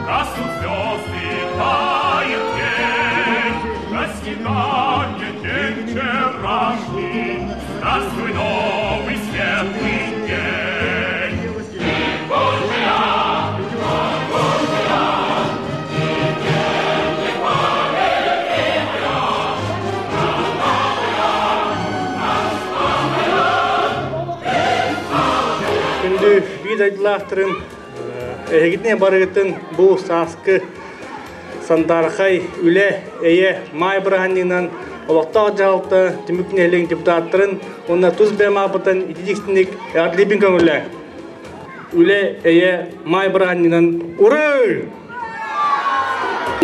Здравствуй, новый светлый день. Күнді бейд айдылақтырым әйгітіне барығытын бұл сасқы сандарқай үлі әйе май бұрағанныңнан олақтағы жағалты түмікіне әлің депутаттырын онына тұз бәм апытын итедіксіндік әрлебін көңілі үлі әйе май бұрағанныңнан ұры!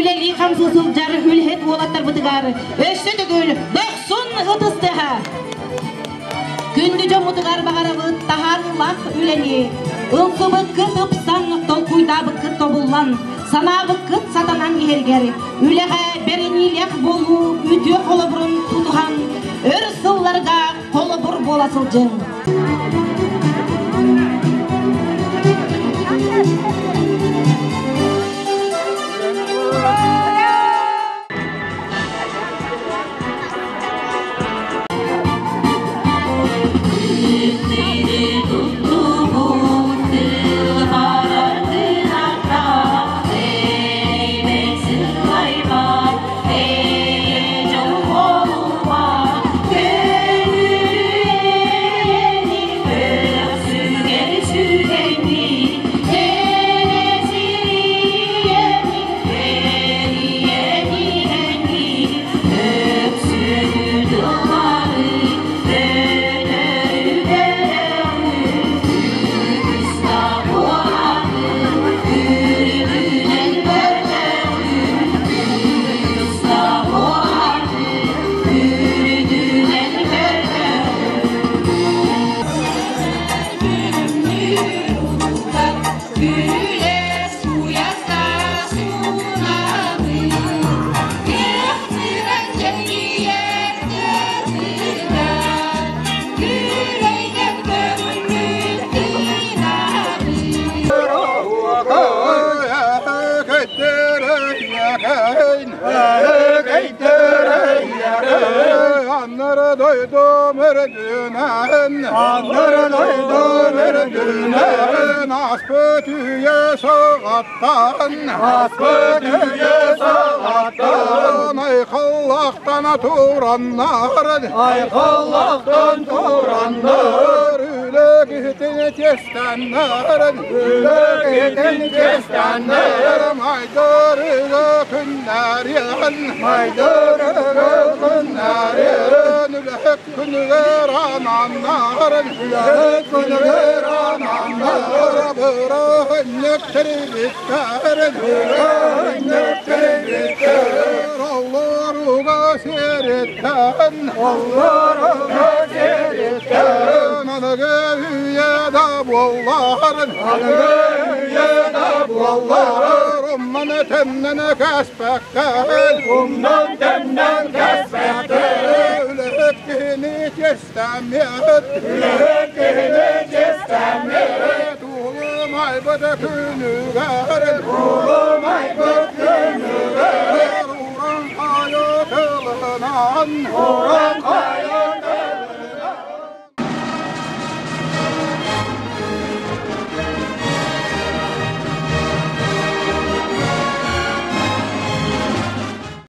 Үлі қамсызыл жары үлхет олаттар бұтығары өшті түгіл 90 ұтыстыға күнді жомутығар бағарабы тағарылақ үлені ұлқы бұққыт ұпсан толқуйда бұққыт тобыллан сана бұққыт сатанан ергері үліға беренилек болу үте қолы бұрын тұтыған өр сылларға қолы бұр боласыл жың. Anlara doydum erdünen, anlara doydum erdünen, aspötüye sağattan, ay kallaktan turanlar, üle gitini kestenler, maydırı günler yan, Ülhek günler ananlar, bırakın nektir bitler, Allah'u seyretten, Anı gövüye da bollar, Umman temnene kesbekten, Ülhekini kestemiyet, Oğlum aybıda günü verin, Uğran hayatılığınan,